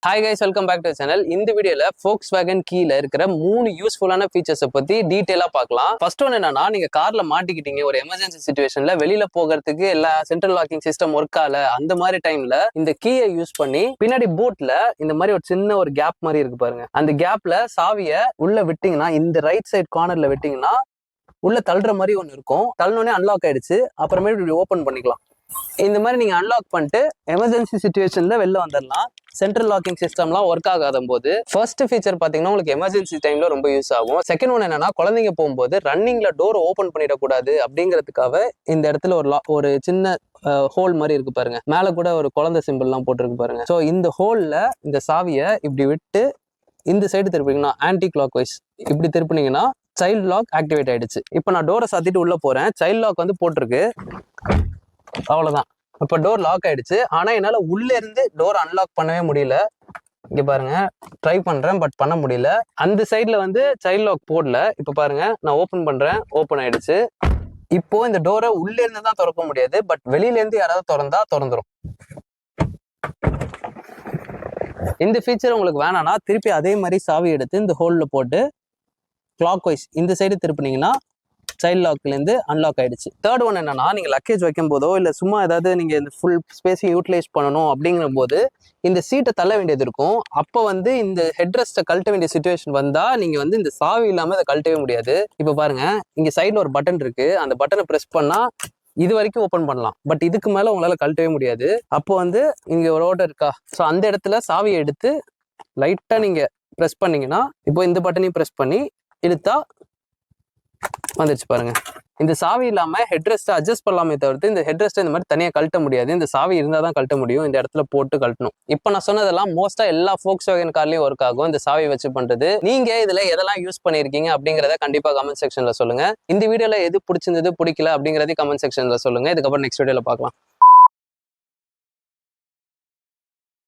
Hi guys, welcome back to channel. இந்த வீடியோல Volkswagen கீழ இருக்கிற 3 யூஸ்ஃபுல்லான ஃபீச்சர்ஸை பத்தி டீடைலா பார்க்கலாம். ஃபர்ஸ்ட் ஒன் என்னன்னா, நீங்க கார்ல மாட்டிக்கிட்டீங்க, ஒரு எமர்ஜென்சி சிச்சுவேஷன்ல வெளியில போகிறதுக்கு எல்லா சென்ட்ரல் லாக்கிங் சிஸ்டம் ஒர்க் ஆகல, அந்த மாதிரி டைம்ல இந்த கீயை யூஸ் பண்ணி பின்னாடி பூட்ல இந்த மாதிரி ஒரு சின்ன ஒரு கேப் மாதிரி இருக்கு பாருங்க. அந்த கேப்ல சாவியை உள்ள விட்டீங்கன்னா, இந்த ரைட் சைட் கார்னர்ல விட்டீங்கன்னா உள்ள தள்ளுற மாதிரி ஒன்று இருக்கும். தள்ளினோடனே அன்லாக் ஆயிடுச்சு. அப்புறமேட்டு இப்படி ஓப்பன் பண்ணிக்கலாம். இந்த மாதிரி நீங்க அன்லாக் பண்ணிட்டு எமர்ஜென்சி சிச்சுவேஷன்ல வெளில வந்துடலாம். சென்ட்ரல் லாக்கிங் சிஸ்டம்லாம் ஒர்க் ஆகாத போது ஃபர்ஸ்ட் ஃபீச்சர் பாத்தீங்கன்னா உங்களுக்கு எமர்ஜென்சி டைம்ல ரொம்ப யூஸ் ஆகும். செகண்ட் ஒன் என்னன்னா, குழந்தைங்க போகும்போது ரன்னிங்ல டோர் ஓப்பன் பண்ணிடக்கூடாது அப்படிங்கிறதுக்காக இந்த இடத்துல ஒரு சின்ன ஹோல் மாதிரி இருக்கு பாருங்க. மேல கூட ஒரு குழந்தை சிம்பிள்லாம் போட்டிருக்கு பாருங்க. ஸோ இந்த ஹோல்ல இந்த சாவியை இப்படி விட்டு இந்த சைடு திருப்பிங்கன்னா, ஆன்டி கிளாக் வைஸ் இப்படி திருப்பினீங்கன்னா சைல்ட் லாக் ஆக்டிவேட் ஆயிடுச்சு. இப்போ நான் டோரை சாத்திட்டு உள்ள போறேன். சைல்ட் லாக் வந்து போட்டிருக்கு, அவ்வளவுதான். இப்ப டோர் லாக் ஆயிடுச்சு. ஆனா என்னால உள்ள இருந்து டோர் அன்லாக் பண்ணவே முடியல. இங்க பாருங்க, ட்ரை பண்றேன், பட் பண்ண முடியல. அந்த சைட்ல வந்து சைல்ட் லாக் போடல. இப்ப பாருங்க, நான் ஓபன் பண்றேன், ஓபன் ஆயிடுச்சு. இப்போ இந்த டோரை உள்ள இருந்து தான் திறக்க முடியாது, பட் வெளியில இருந்து யாராவது திறந்தா திறந்துரும். இந்த ஃபீச்சர் உங்களுக்கு வேணாம்னா திருப்பி அதே மாதிரி சாவி எடுத்து இந்த ஹோல்ல போட்டு கிளாக் வைஸ் இந்த சைடு திருப்பினீங்கன்னா சைல்ட் லாக்ல இருந்து அன்லாக் ஆயிடுச்சு. தேர்ட் ஒன் என்னன்னா, நீங்க லக்கேஜ் வைக்கும் போதோ இல்ல சும்மா ஏதாவது நீங்க இந்த ஃபுல் ஸ்பேஸையும் யூட்டிலைஸ் பண்ணணும் அப்படிங்கிற போது இந்த சீட்டை தள்ள வேண்டியது இருக்கும். அப்போ வந்து இந்த ஹெட்ரெஸ்ட்டை கழட்ட வேண்டிய சுச்சுவேஷன் வந்தா நீங்க வந்து இந்த சாவி இல்லாம அதை கழட்டவே முடியாது. இப்போ பாருங்க, இங்க சைட்ல ஒரு பட்டன் இருக்கு. அந்த பட்டனை பிரஸ் பண்ணா இது வரைக்கும் ஓப்பன் பண்ணலாம், பட் இதுக்கு மேல உங்களால கழட்டவே முடியாது. அப்போ வந்து இங்க ஒரு ஓட்டர் இருக்கா, ஸோ அந்த இடத்துல சாவியை எடுத்து லைட்டா நீங்க பிரஸ் பண்ணீங்கன்னா, இப்போ இந்த பட்டனையும் பிரஸ் பண்ணி இழுத்தா வந்துருச்சு பாருங்க. இந்த சாவி இல்லாம ஹெட்ரெஸ்ட்டை அட்ஜஸ்ட் பண்ணலாமே தவிர்த்து இந்த ஹெட்ரெஸ்ட்டை இந்த மாதிரி தனியாக கழட்ட முடியாது. இந்த சாவி இருந்தால் தான் கழட்ட முடியும். இந்த இடத்துல போட்டு கழட்டணும். இப்போ நான் சொன்னதெல்லாம் மோஸ்டா எல்லா Volkswagen கார்லயும் ஒர்க் ஆகும், இந்த சாவி வச்சு பண்றது. நீங்க இதுல எதெல்லாம் யூஸ் பண்ணிருக்கீங்க அப்படிங்கிறத கண்டிப்பா கமெண்ட் செக்ஷன்ல சொல்லுங்க. இந்த வீடியோல எது பிடிச்சிருந்தது பிடிக்கல அப்படிங்கறதையும் கமெண்ட் செக்ஷன்ல சொல்லுங்க. இதுக்கப்புறம் நெக்ஸ்ட் வீடியோல பார்க்கலாம்.